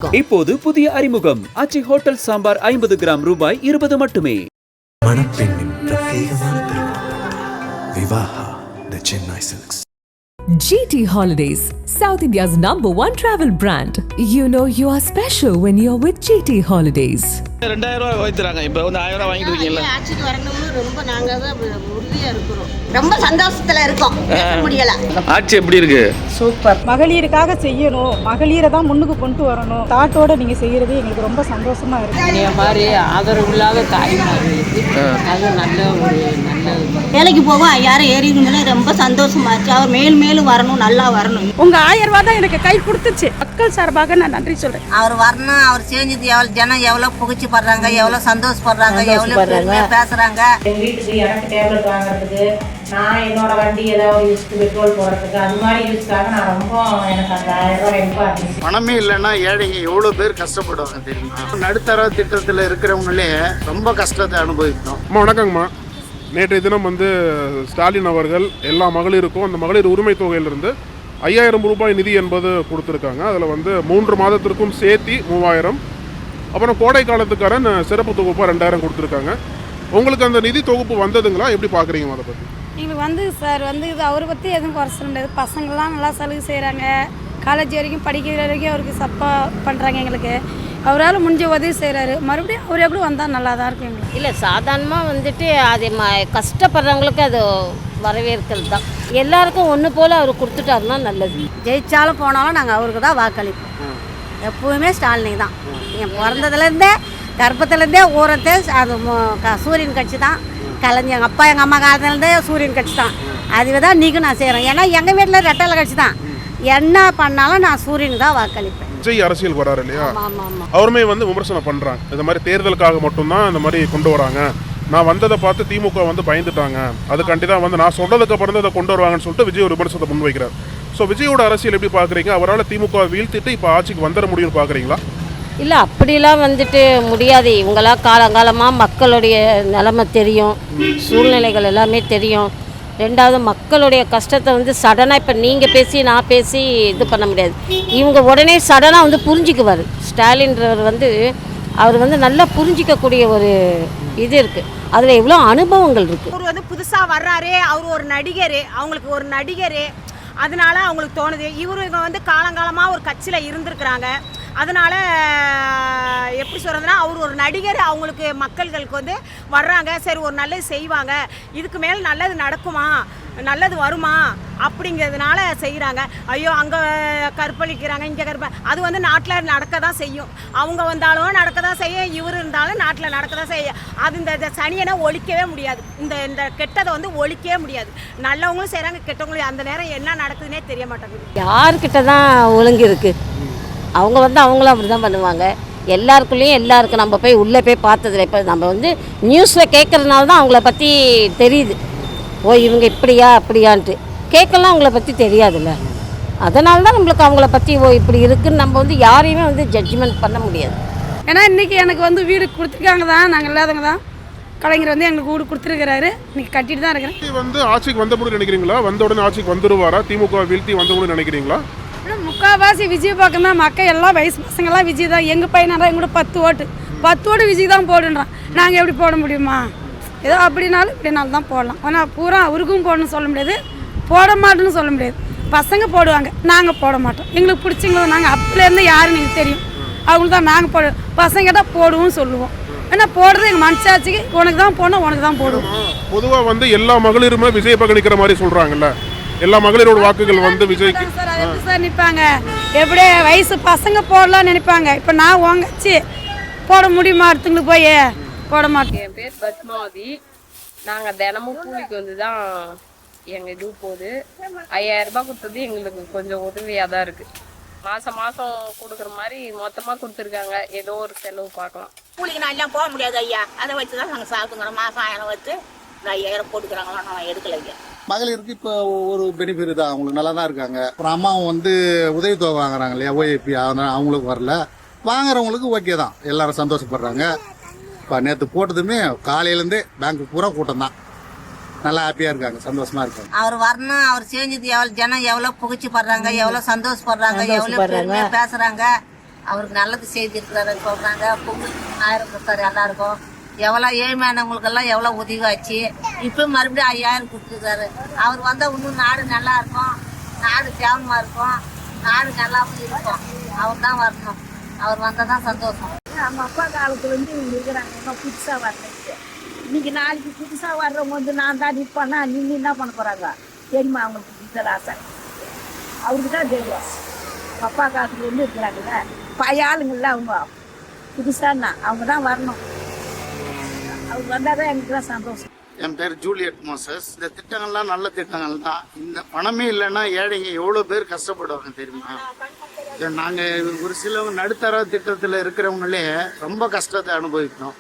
இப்போது புதிய அறிமுகம் ஆச்சி ஹோட்டல் சாம்பார் 50 கிராம் ரூபாய் 20 மட்டுமே. மணப்பெண்ணின் பிரத்யேகமான திருமணம் Vivaha the Chennai Silks. GT Holidays, South India's #1 travel brand. You know you are special when you're with GT Holidays. 2000 ரூபாய் வைத்துறாங்க. இப்போ வந்து 1000 ரூபாய் வாங்கிட்டு இருக்கீங்களா? ஆட்சிக்கு வரணும்னு ரொம்ப நாங்க தான் உறுதியா இருக்கிறோம். ரொம்ப சந்தோஷத்துல இருக்கோம். முடியல. ஆட்சி எப்படி இருக்கு? சூப்பர். மகளிருக்காக செய்யணும், மகளிரை தான் முன்னுக்கு கொண்டு வரணும். தாட்டோட நீங்க செய்யறது எங்களுக்கு ரொம்ப சந்தோஷமா இருக்கு. இந்த மாதிரி ஆதரவு இல்லாத தாய்மார் அது நல்ல ஒரு நல்ல வேலைக்கு போவோம். யாரும் ஏறிங்களே ரொம்ப சந்தோஷமா இருக்கு. அவர் மேல் மேலும் வரணும், நல்லா வரணும். உங்க 1000 ரூபாய் தான் எனக்கு கை கொடுத்துச்சு. மக்கள் சார்பாக நான் நன்றி சொல்றேன். அவர் வரணும். அவர் செஞ்சது எவ்வளவு ஜனம் எவ்வளவு புகழ்ச்சி படுறாங்க, எவ்வளவு சந்தோஷப்படுறாங்க, எவ்வளவு பெருமையா பேசுறாங்க. எங்கள் வீட்டுக்கு எனக்கு டேப்லெட் வாங்குறதுக்கு, நான் என்னோட வண்டி ஏதாவது யூஸ்க்கு பெட்ரோல் போடுறதுக்கு, அது மாதிரி யூஸ்க்காக நான் ரொம்ப எனக்கு அந்த 1000 ரூபாய் ரொம்ப இருந்துச்சு. பணமே இல்லைன்னா ஏழைங்க எவ்வளோ பேர் கஷ்டப்படுவாங்க தெரியுமா? நடுத்தர திட்டத்தில் இருக்கிறவங்களே ரொம்ப கஷ்டத்தை அனுபவிக்கணும். வணக்கங்கம்மா. நேற்றைய தினம் ஸ்டாலின் அவர்கள் எல்லா மகளிருக்கும் அந்த மகளிர் உரிமை தொகையிலிருந்து 5000 ரூபாய் நிதி என்பது கொடுத்துருக்காங்க. அதில் 3 மாதத்திற்கும் சேர்த்தி 3000, அப்புறம் கோடை காலத்துக்காரன் சிறப்பு தொகுப்பாக 2000 கொடுத்துருக்காங்க. உங்களுக்கு அந்த நிதி தொகுப்பு வந்ததுங்களா? எப்படி பார்க்குறீங்க அதை பற்றி? எங்களுக்கு சார் இது அவரை பற்றி எதுவும் குறை சொல்ல முடியாது. பசங்கள்லாம் நல்லா சலுகை செய்கிறாங்க. காலேஜ் வரைக்கும் படிக்கிற வரைக்கும் அவருக்கு சப்போர்ட் பண்ணுறாங்க. எங்களுக்கு அவரால் முடிஞ்ச உதவி செய்கிறாரு. மறுபடியும் அவர் எப்படி வந்தால் நல்லா தான் இருக்கும் எங்களுக்கு. இல்லை, சாதாரணமாக அது கஷ்டப்படுறவங்களுக்கு அது வரவேற்கிறது தான். எல்லாருக்கும் ஒன்று போல் அவர் கொடுத்துட்டாருன்னா நல்லது. ஜெயிச்சாலும் போனாலும் நாங்கள் அவருக்கு தான் வாக்களிப்போம். எப்பவுமே ஸ்டாலினுக்கு தான். என் பிறந்ததுலேருந்தே கர்ப்பத்துலேருந்தே ஊரத்தே அது சூரியன் கட்சி தான். கலைஞர் எங்கள் அப்பா எங்கள் அம்மா காலத்துலேருந்தே சூரியன் கட்சி தான். அதுவே தான் நீக்கும் நான் செய்கிறேன். ஏன்னா எங்கள் வீட்டில் ரெட்டலை கட்சி தான். என்ன பண்ணாலும் நான் சூரியனுக்கு தான் வாக்களிப்பேன். விஜய் அரசியல் வராரு இல்லையா? ஆமாம். அவருமே விமர்சனம் பண்ணுறாங்க. இந்த மாதிரி தேர்தலுக்காக மட்டும்தான் இந்த மாதிரி கொண்டு வராங்க. நான் வந்ததை பார்த்து திமுக பயந்துட்டாங்க. அதுக்காண்டி தான் நான் சொல்றதுக்கு அப்புறம் அதை கொண்டு வருவாங்கன்னு சொல்லிட்டு விஜய் ஒரு விமர்சனத்தை முன்வைக்கிறார். ஸோ விஜயோட அரசியல் எப்படி பார்க்குறீங்க? அவரால் திமுக வீழ்த்திட்டு இப்போ ஆட்சிக்கு வந்துட முடியும்னு பார்க்குறீங்களா? இல்லை, அப்படிலாம் முடியாது. இவங்களாம் காலங்காலமாக மக்களுடைய நிலைமை தெரியும், சூழ்நிலைகள் எல்லாமே தெரியும். ரெண்டாவது மக்களுடைய கஷ்டத்தை சடனாக இப்போ நீங்கள் பேசி நான் பேசி இது பண்ண முடியாது. இவங்க உடனே சடனாக புரிஞ்சிக்குவார். ஸ்டாலின்றவர் அவர் நல்லா புரிஞ்சிக்கக்கூடிய ஒரு இது இருக்குது. அதில் எவ்வளோ அனுபவங்கள் இருக்குது. அவர் புதுசாக வர்றாரு. அவர் ஒரு நடிகர். அவங்களுக்கு ஒரு நடிகர். அதனால அவங்களுக்கு தோணுது. இவங்க காலங்காலமாக ஒரு கட்சியில் இருந்திருக்கிறாங்க. அதனால் எப்படி சொல்கிறதுனா, அவர் ஒரு நடிகர். அவங்களுக்கு மக்கள்களுக்கு வர்றாங்க. சரி, ஒரு நல்லது செய்வாங்க, இதுக்கு மேலே நல்லது நடக்குமா, நல்லது வருமா அப்படிங்கிறதுனால செய்கிறாங்க. ஐயோ, அங்கே கற்பழிக்கிறாங்க, இங்கே அது நாட்டில் நடக்க தான் செய்யும். அவங்க வந்தாலும் நடக்க தான் செய்யும், இவர் இருந்தாலும் நாட்டில் நடக்க தான் செய்யும். அது இந்த சனியனை ஒழிக்கவே முடியாது. இந்த கெட்டதை ஒழிக்கவே முடியாது. நல்லவங்களும் செய்கிறாங்க, கெட்டவங்களும். அந்த நேரம் என்ன நடக்குதுன்னே தெரிய மாட்டேங்குது. யார்கிட்ட தான் ஒழுங்கு இருக்குது? அவங்க அவங்களும் அப்படி தான் பண்ணுவாங்க. எல்லாருக்குள்ளேயும் எல்லாருக்கும் நம்ம போய் உள்ளே போய் பார்த்ததில்ல. இப்போ நம்ம நியூஸில் கேட்குறதுனால தான் அவங்கள பற்றி தெரியுது. ஓ, இவங்க இப்படியா அப்படியான்ட்டு கேட்கலாம். அவங்கள பற்றி தெரியாதுல்ல. அதனால தான் நம்மளுக்கு அவங்கள பற்றி ஓ இப்படி இருக்குன்னு நம்ம யாரையுமே ஜட்ஜ்மெண்ட் பண்ண முடியாது. ஏன்னா இன்றைக்கி எனக்கு வீடு கொடுத்துருக்காங்க தான். நாங்கள் இல்லாதவங்க தான். கலைஞர் எங்களுக்கு வீடு கொடுத்துருக்கிறாரு. இன்றைக்கி கட்டிட்டு தான் இருக்கிறேன். ஆட்சிக்கு வந்தபோது நினைக்கிறீங்களா? வந்த உடனே ஆட்சிக்கு வந்துடுவாரா? திமுக வீழ்த்தி வந்தபோது நினைக்கிறீங்களா? முக்கால்வாசி விஜய் பக்கம் தான். மக்கள் எல்லாம் வயசு பசங்கள்லாம் விஜய் தான். எங்கள் பையனாரா எங்கூட 10 ஓட்டு விஜய் தான் போடுன்றான். நாங்கள் எப்படி போட முடியுமா? ஏதோ அப்படின்னாலும் இப்படினாலும் தான் போடலாம். ஆனால் பூரா அவருக்கும் போடணும்னு சொல்ல முடியாது, போட மாட்டோன்னு சொல்ல முடியாது. பசங்க போடுவாங்க, நாங்கள் போட மாட்டோம். எங்களுக்கு பிடிச்சிங்களோ நாங்கள் அப்போலேருந்து யாருன்னு எனக்கு தெரியும். அவங்களுக்கு தான் நாங்கள் போடுவோம். பசங்க கேட்டால் போடுவோம் சொல்லுவோம். ஏன்னா போடுறது எங்கள் மனசாட்சிக்கு. உனக்கு தான் போடணும், உனக்கு தான் போடுவோம். பொதுவாக எல்லா மகளிருமே விஜய் பக்கம் நிற்கிற மாதிரி சொல்கிறாங்கல்ல. எல்லா மகளிரோட வாக்குகள் விஜய்க்கு சார் நிற்பாங்க. எப்படி வயசு பசங்க போடலாம்னு நினைப்பாங்க. இப்போ நான் வாங்கச்சு போட முடியுமா? அடுத்தவங்களுக்கு போய் போட மாட்டேன். என் பேர் பத்மாவதி. நாங்கள் தினமும் கூலிக்கு தான் எங்கள் இது போகுது. 5000 ரூபாய் கொடுத்தது எங்களுக்கு கொஞ்சம் உதவியாக தான் இருக்குது. மாதம் கொடுக்குற மாதிரி மொத்தமாக கொடுத்துருக்காங்க. ஏதோ ஒரு செலவு பார்க்கலாம். கூலிக்கு நான் எல்லாம் போக முடியாது ஐயா. அதை வச்சு தான் நாங்கள் சாப்பிட்டுக்கிறோம். மாதம் 1000 வச்சு 5000 போட்டுக்கிறாங்களா? நான் எடுக்கல ஐயா. மகளிருக்கு இப்போ ஒரு பெனிஃபிட் தான். அவங்களுக்கு நல்லா தான் இருக்காங்க. அப்புறம் அம்மாவும் உதவித்தொகை வாங்குறாங்க இல்லையா, ஓஏபி. அதனால் அவங்களுக்கு வரல. வாங்குறவங்களுக்கு ஓகே தான். எல்லாரும் சந்தோஷப்படுறாங்க. இப்போ நேற்று போட்டதுமே காலையிலேருந்தே பேங்க்கு பூரா கூட்டம் தான். நல்லா ஹாப்பியாக இருக்காங்க, சந்தோஷமா இருக்காங்க. அவர் வரணும். அவர் செஞ்சது எவ்வளோ ஜனம் எவ்வளோ புகழ்ச்சி படுறாங்க, எவ்வளோ சந்தோஷப்படுறாங்க, எவ்வளோ பெருமையாக பேசுகிறாங்க. அவருக்கு நல்லது செய்திருக்கிறாரு சொல்கிறாங்க. பொங்கலுக்கு 1000 கொடுத்தாரு எல்லாருக்கும். எவ்வளோ ஏழ்மையானவங்களுக்கெல்லாம் எவ்வளோ உதவி ஆச்சு. இப்போ மறுபடியும் 5000 கொடுத்துருக்காரு. அவர் வந்தால் இன்னும் நாடு நல்லா இருக்கும், நாடு கேவலமாக இருக்கும், நாடு நல்லாவும் இருக்கும். அவர் தான் வரணும். அவர் வந்தால் தான் சந்தோஷம். நம்ம அப்பா காலத்துல இவங்க இருக்கிறாங்க, இன்னும் புதுசாக வரலைங்க. இன்னைக்கு நாளைக்கு புதுசாக வர்றவங்க நான் தான் நிற்பேன்னா நீங்கள் என்ன பண்ண போகிறாங்க தெரியுமா? அவங்களுக்கு புதுசாக ஆசை அவருக்கு தான் தெரியும். அப்பா காலத்துல இருக்கிறாங்கல்ல பழைய ஆளுங்கள்ல அவங்க புதுசானா அவங்க தான் வரணும். அவங்க வந்தால் தான் எனக்கு தான் சந்தோஷம். என் பேர் ஜூலியட் மோசஸ். இந்த திட்டங்கள்லாம் நல்ல திட்டங்கள் தான். இந்த பணமே இல்லைன்னா ஏழைங்க எவ்வளோ பேர் கஷ்டப்படுவாங்க தெரியுமா? நாங்கள் ஒரு சிலவங்க நடுத்தர திட்டத்தில் இருக்கிறவங்களே ரொம்ப கஷ்டத்தை அனுபவிக்கிறோம்.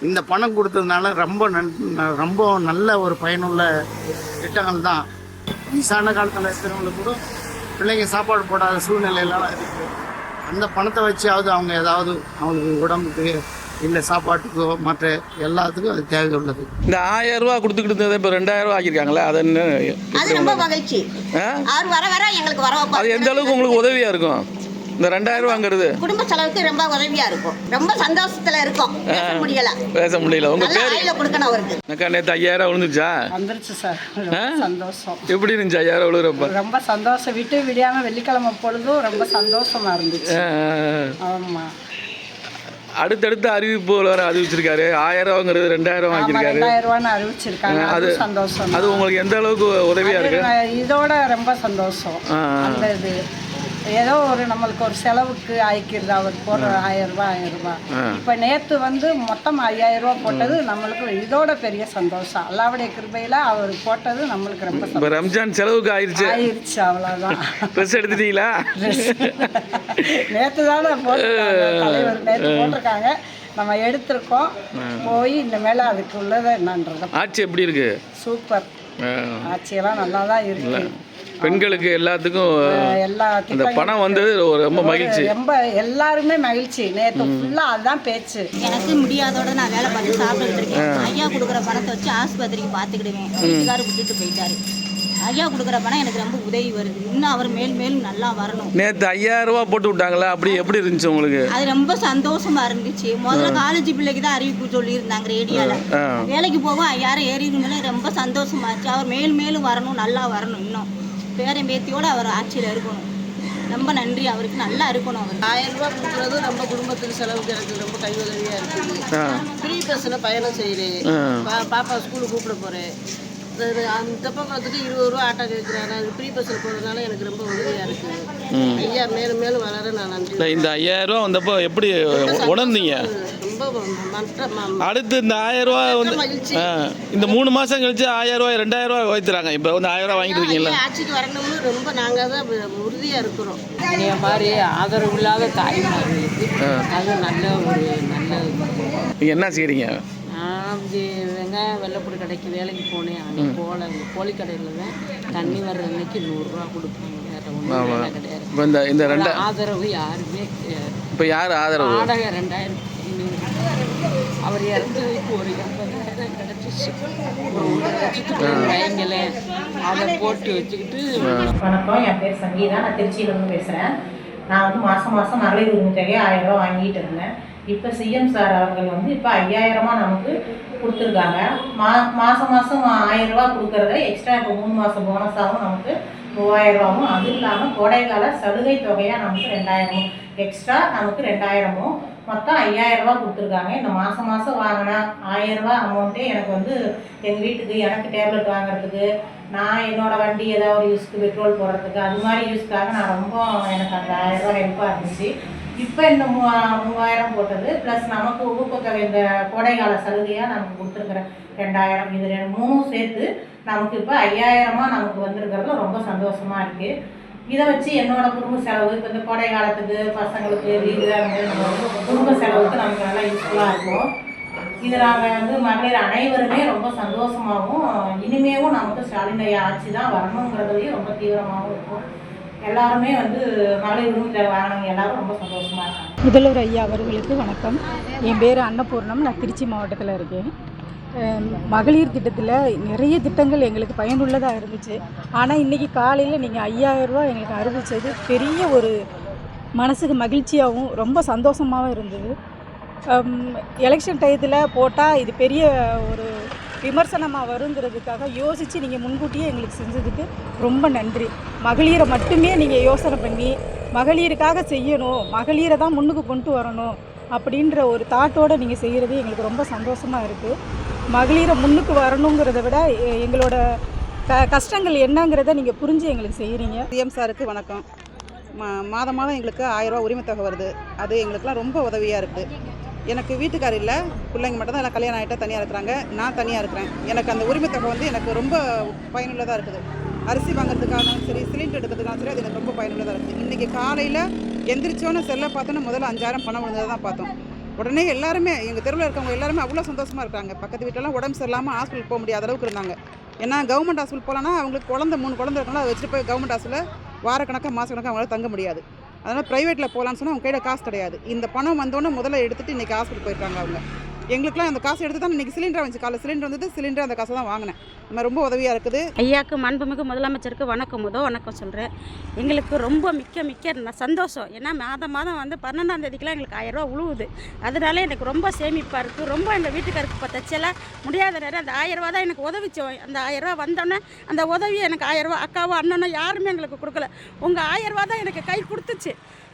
இந்த பணம் கொடுத்ததுனால ரொம்ப நல்ல ஒரு பயனுள்ள திட்டங்கள் தான். வயசான காலத்தில் இருக்கிறவங்களுக்கு கூட பிள்ளைங்க சாப்பாடு போடாத சூழ்நிலையெல்லாம் இருக்குது. அந்த பணத்தை வச்சாவது அவங்க ஏதாவது அவங்களுக்கு உடம்புக்கு இல்லை சாப்பாட்டுக்கோ மற்ற எல்லாத்துக்கும் அது தேவை உள்ளது. இந்த 1000 ரூபா கொடுத்துக்கிட்டு இருந்தது இப்போ 2000 ரூபா ஆக்கியிருக்காங்களே, அது என்ன? அது ரொம்ப மகிழ்ச்சி. அவர் வர வர எங்களுக்கு வர அது எந்த அளவுக்கு உங்களுக்கு உதவியாக இருக்கும் இந்த 2000 ரூபாங்கிறது? குடும்ப செலவுக்கு ரொம்ப உதவியா இருக்கும். ரொம்ப சந்தோஷத்துல இருக்கும். பேச முடியல. உங்க பேர் கொடுக்கணும் அவருக்கு. அக்கா, நேற்று 5000 விழுந்துச்சா? வந்துருச்சு சார். சந்தோஷம். எப்படி இருந்துச்சு 5000 விழுறப்ப? ரொம்ப சந்தோஷம். விட்டு விடியாம வெள்ளிக்கிழமை பொழுதும் ரொம்ப சந்தோஷமா இருந்துச்சு. ஆமா. அடுத்தடுத்த அறிவிப்பு வர அறிவிச்சிருக்காரு. 1000 ரூபாங்கிறது 2000 வாங்கியிருக்காரு. 2000 ரூபான்னு அறிவிச்சிருக்காங்க. அது சந்தோஷம். அது உங்களுக்கு எந்த அளவுக்கு உதவியா இருக்கு? இதோட ரொம்ப சந்தோஷம். அந்த இது ஏதோ ஒரு நம்மளுக்கு ஒரு செலவுக்கு ஆயிக்கிறது. அவர் போடுற 1000 ரூபாய். இப்போ நேற்று மொத்தம் 5000 ரூபாய் போட்டது நம்மளுக்கு இதோட பெரிய சந்தோஷம். அல்லாவுடைய கிருபையில அவர் போட்டது நம்மளுக்கு ரொம்ப சந்தோஷம். ரம்ஜான் செலவுக்கு ஆயிடுச்சு. அவ்வளோதான். ட்ரெஸ் எடுத்துட்டீங்களா? நேற்று தானே தலைவர் நேற்று போட்டிருக்காங்க, நம்ம எடுத்திருக்கோம். போய் இந்த மேலே அதுக்கு உள்ளதை என்னன்றது. ஆட்சி எப்படி இருக்கு? சூப்பர். ஆட்சியெல்லாம் நல்லா தான் இருக்கு. பெண்களுக்கு எல்லாத்துக்கும் இந்த பணம் வந்தது ரொம்ப மகிழ்ச்சி. ரொம்ப எல்லாருமே மகிழ்ச்சி. நேற்று ஃபுல்லாக அதுதான் பேச்சு. எனக்கு முடியாதோட நான் வேலை பார்த்து சாப்பிட்டுட்டு இருக்கேன். ஐயா கொடுக்குற பணத்தை வச்சு ஆஸ்பத்திரிக்கு பார்த்துக்கிடுவேன். வீட்டுக்காரர் விட்டுட்டு போயிட்டாரு. ஐயா கொடுக்குற பணம் எனக்கு ரொம்ப உதவி வருது. இன்னும் அவர் மேலும் நல்லா வரணும். நேற்று 5000 ரூபா போட்டு விட்டாங்களா? அப்படி எப்படி இருந்துச்சு உங்களுக்கு? அது ரொம்ப சந்தோஷமா இருந்துச்சு. முதல்ல காலேஜ் பிள்ளைக்கு தான் அறிவிப்பு சொல்லியிருந்தாங்க ரேடியோல. வேலைக்கு போக 5000 ஏறிடுங்களே ரொம்ப சந்தோஷமாச்சு. அவர் மேலும் வரணும், நல்லா வரணும். இன்னும் பேரன் பேத்தியோட அவர் ஆட்சியில் இருக்கணும். ரொம்ப நன்றி அவருக்கு. நல்லா இருக்கணும். அவர் 1000 ரூபா கொடுக்குறது நம்ம குடும்பத்துக்கு செலவுக்கு எனக்கு ரொம்ப கை உதவியாக இருக்குது. ஃப்ரீ பஸ்ஸில் பயணம் செய்கிறேன். பாப்பா ஸ்கூலுக்கு கூப்பிட போகிறேன். அந்த பக்கத்துக்கு 20 ரூபா ஆட்டோ கேட்குறாங்க. அது ஃப்ரீ பஸ்ஸில் போகிறதுனால எனக்கு ரொம்ப உதவியாக இருக்குது. ஐயா மேலும் வளர நான் நன்றி. இந்த 5000 ரூபா வந்தப்போ எப்படி உணர்ந்தீங்க? அடுத்து இந்த 1000 ரூபா இந்த 3 மாதம் கழிச்சு 1000 ரூபாய் 2000 ரூபாய் உயர்த்துறாங்க. இப்போ 1000 ரூபா வாங்கிட்டு இருக்கீங்களா? ஆட்சிக்கு வரணும்னு ரொம்ப நாங்கள் தான் உறுதியாக இருக்கிறோம். இதே மாதிரி ஆதரவு இல்லாத தாய்மார்களுக்கு அது நல்ல நீங்கள் என்ன செய்கிறீங்க? வெங்காயம் வெள்ளைப்பூடி கடைக்கு வேலைக்கு போனேன். அன்னைக்கு கோழி கடையில் தான் தண்ணி வர்ற அன்னைக்கு 100 ரூபா கொடுப்பாங்க. வேறு ஒன்றும் கிடையாது. இப்போ இந்த ஆதரவு யாருமே கிடையாது. இப்போ யார் ஆதரவு? வாடகை 2000 அவர் இறந்து ஒரு 80,000 கிடச்சிச்சு. ஒரு 1,00,000 வைங்களே அதை போட்டு வச்சுக்கிட்டு. வணக்கம், என் பேர் சங்கீதா. நான் திருச்சியிலேருந்து பேசுகிறேன். நான் மாதம் மகளிர் உரிமை தொகையை 1000 ரூபா வாங்கிட்டு இருந்தேன். இப்போ சிஎம் சார் அவர்கள் இப்போ 5000 நமக்கு கொடுத்துருக்காங்க. மாதம் 1000 ரூபா கொடுக்கறத எக்ஸ்ட்ரா இப்போ 3 மாதம் போனஸாகவும் நமக்கு 3000 ரூபாவும், அது இல்லாமல் கோடைக்கால சலுகை தொகையாக நமக்கு 2000 எக்ஸ்ட்ரா நமக்கு 2000 மொத்தம் 5000 ரூபா கொடுத்துருக்காங்க. இந்த மாதம் வாங்கினா 1000 ரூபா அமௌண்ட்டே எனக்கு எங்கள் வீட்டுக்கு எனக்கு டேப்லெட் வாங்குறதுக்கு, நான் என்னோடய வண்டி ஏதாவது ஒரு யூஸ்க்கு பெட்ரோல் போடுறதுக்கு, அது மாதிரி யூஸ்க்காக நான் எனக்கு அந்த 1000 ரூபா ஹெல்ப்பாக இருந்துச்சு. இப்போ இந்த 3000 போட்டது ப்ளஸ் நமக்கு ஊக்கத்தொகை இந்த கோடைக்கால சலுகையாக நமக்கு கொடுத்துருக்குற 2000, இது 3 சேர்த்து நமக்கு இப்போ 5000 நமக்கு வந்திருக்கிறதுல ரொம்ப சந்தோஷமாக இருக்குது. இதை வச்சு என்னோடய குடும்ப செலவு இப்போ இந்த கோடை காலத்துக்கு பசங்களுக்கு லீவு குடும்ப செலவுக்கு நமக்கு நல்லா யூஸ்ஃபுல்லாக இருக்கும். இது நாங்கள் மகளிர் அனைவருமே ரொம்ப சந்தோஷமாகவும் இனிமேவும் நமக்கு ஸ்டாலின் ஐயா ஆட்சி தான் வரணுங்கிறதுலையும் ரொம்ப தீவிரமாகவும் இருக்கும். எல்லாருமே மகளிர் உரிமை வாங்கினவங்க எல்லாரும் ரொம்ப சந்தோஷமாக இருக்காங்க. முதல்வர் ஐயா அவர்களுக்கு வணக்கம். என் பேர் அன்னபூர்ணம். நான் திருச்சி மாவட்டத்தில் இருக்கேன். மகளிர் திட்டத்தில் நிறைய திட்டங்கள் எங்களுக்கு பயனுள்ளதாக இருந்துச்சு. ஆனால் இன்றைக்கி காலையில் நீங்கள் 5000 ரூபா எங்களுக்கு அறிவித்தது பெரிய ஒரு மனசுக்கு மகிழ்ச்சியாகவும் ரொம்ப சந்தோஷமாகவும் இருந்தது. எலெக்ஷன் டயத்தில் போட்டால் இது பெரிய ஒரு விமர்சனமாக வருங்கிறதுக்காக யோசித்து நீங்கள் முன்கூட்டியே எங்களுக்கு செஞ்சதுக்கு ரொம்ப நன்றி. மகளிரை மட்டுமே நீங்கள் யோசனை பண்ணி மகளிருக்காக செய்யணும், மகளிரை தான் முன்னுக்கு கொண்டு வரணும் அப்படின்ற ஒரு தாட்டோடு நீங்கள் செய்கிறது எங்களுக்கு ரொம்ப சந்தோஷமாக இருக்குது. மகளிரை முன்னுக்கு வரணுங்கிறத விட எங்களோட கஷ்டங்கள் என்னங்கிறத நீங்கள் புரிஞ்சு எங்களுக்கு செய்கிறீங்க. சிஎம் சாருக்கு வணக்கம். மாதம் மாதம் எங்களுக்கு 1000 ரூபா உரிமை தொகை வருது. அது எங்களுக்குலாம் ரொம்ப உதவியாக இருக்குது. எனக்கு வீட்டுக்கார் இல்லை, பிள்ளைங்க மட்டும் தான் எல்லாம் கல்யாணம் ஆகிட்டா தனியாக இருக்கிறாங்க, நான் தனியாக இருக்கிறேன். எனக்கு அந்த உரிமை தொகை வந்து எனக்கு ரொம்ப பயனுள்ளதாக இருக்குது. அரிசி வாங்குறதுக்காகவும் சரி, சிலிண்டர் எடுக்கிறதுக்காகவும் சரி, அது எனக்கு ரொம்ப பயனுள்ளதாக இருக்குது. இன்றைக்கி காலையில் எந்திரிச்சோன்னு செல்லை பார்த்தோன்னா முதல்ல 5000 பணம் விழுந்ததை தான் பார்த்தோம். உடனே எல்லாருமே எங்கள் தெருவில் இருக்கவங்க எல்லாருமே அவ்வளோ சந்தோஷமாக இருக்காங்க. பக்கத்து வீட்டிலலாம் உடம்பு சரியில்லாமல் ஹாஸ்பிட்டல் போக முடியாத அளவுக்கு இருந்தாங்க. ஏன்னா கவர்மெண்ட் ஹாஸ்பிட்டல் போகலான்னா அவங்களுக்கு 3 குழந்தை இருக்கணும், அதை வச்சுட்டு போய் கவர்மெண்ட் ஹாஸ்பிட்டலில் வாரக்கணக்காக மாதக்கணக்காக அவங்களால தங்க முடியாது. அதனால் ப்ரைவேட்டில் போகலான்னு சொன்னால் அவங்க கையில் காசு கிடையாது. இந்த பணம் வந்தோன்னே முதல்ல எடுத்துகிட்டு இன்றைக்கி ஹாஸ்பிட்டல் போயிருக்காங்க அவங்க. எங்களுக்குலாம் அந்த காசு எடுத்து தான் இன்றைக்கி சிலிண்டர் வந்துச்சு. காலையில் சிலிண்டர் வந்தது, சிலிண்டர் அந்த காசை தான் வாங்கினேன். நம்ம ரொம்ப உதவியாக இருக்குது. ஐயாவுக்கு மாண்புமிகு முதலமைச்சருக்கு வணக்கம் சொல்கிறேன். எங்களுக்கு ரொம்ப மிக்க சந்தோஷம். ஏன்னா மாதம் வந்து 12ஆம் தேதிக்கெலாம் எங்களுக்கு 1000 ரூபா உழுவுது. அதனால எனக்கு ரொம்ப சேமிப்பாக இருக்குது. ரொம்ப எங்கள் வீட்டுக்காருக்கு இப்போ தச்செல்லாம் முடியாத நேரம் அந்த 1000 ரூபா தான் எனக்கு உதவிச்சோம். அந்த 1000 ரூபா வந்தோன்னே அந்த உதவி எனக்கு 1000 ரூபா அக்காவோ அண்ணனோ யாருமே எங்களுக்கு கொடுக்கல. உங்கள் 1000 ரூபா தான் எனக்கு கை கொடுத்துச்சு.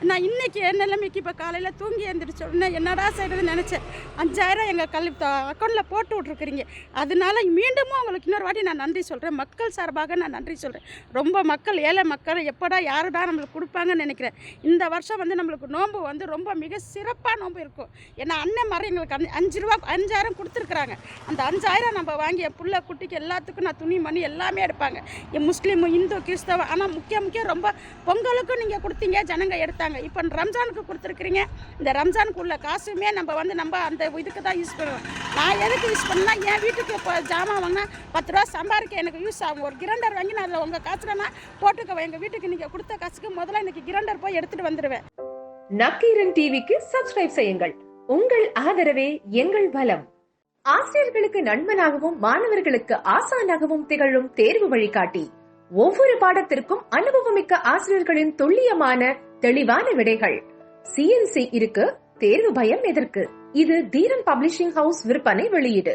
நான் இன்றைக்கி என் நிலைமைக்கு இப்போ காலையில் தூங்கி எழுந்திரிச்ச உடனே என்னடா செய்கிறதுன்னு நினச்சேன். 5000 எங்கள் அக்கௌண்ட்டில் போட்டு விட்ருக்குறீங்க. அதனால மீண்டும் உங்களுக்கு இன்னொரு வாட்டி நான் நன்றி சொல்கிறேன். மக்கள் சார்பாக நான் நன்றி சொல்கிறேன். ரொம்ப மக்கள், ஏழை மக்கள் எப்படா யாருடா நம்மளுக்கு கொடுப்பாங்கன்னு நினைக்கிறேன். இந்த வருஷம் வந்து நம்மளுக்கு நோன்பு வந்து ரொம்ப மிக சிறப்பாக நோன்பு இருக்கும். ஏன்னா அண்ணன் மாதிரி எங்களுக்கு 5000 கொடுத்துருக்குறாங்க. அந்த 5000 நம்ம வாங்கி என் புள்ள குட்டிக்கு எல்லாத்துக்கும் நான் துணி மணி எல்லாமே எடுப்பாங்க. என் முஸ்லீமு, இந்து, கிறிஸ்தவ. ஆனால் முக்கியம் ரொம்ப பொங்கலுக்கும் நீங்கள் கொடுத்தீங்க, ஜனங்க எடுத்தாங்க. இப்போ ரம்ஜானுக்கு கொடுத்துருக்குறீங்க. இந்த ரம்ஜானுக்கு உள்ள காசுமே நம்ம அந்த இதுக்கு தான் யூஸ் பண்ணுவோம். நான் எதுக்கு யூஸ் பண்ணால் என் வீட்டுக்கு இப்போ ஜாமான் வாங்கினா 10 ரூபா சம்பாதிக்க எனக்கு யூஸ் ஆகும். ஒரு கிரைண்டர் வாங்கி நான் அதில் உங்கள் காசுல நான் போட்டுக்குவேன். எங்கள் வீட்டுக்கு நீங்கள் கொடுத்த காசுக்கு முதல்ல இன்னைக்கு கிரைண்டர் போய் எடுத்துகிட்டு வந்துடுவேன். நக்கீரன் டிவிக்கு சப்ஸ்கிரைப் செய்யுங்கள். உங்கள் ஆதரவே எங்கள் பலம். ஆசிரியர்களுக்கு நண்பனாகவும் மாணவர்களுக்கு ஆசானாகவும் திகழும் தேர்வு வழிகாட்டி. ஒவ்வொரு பாடத்திற்கும் அனுபவமிக்க ஆசிரியர்களின் துல்லியமான தெளிவான விடைகள். CNC இருக்கு, தேர்வு பயம் எதற்கு? இது தீரன் பப்ளிஷிங் ஹவுஸ் விற்பனை வெளியீடு.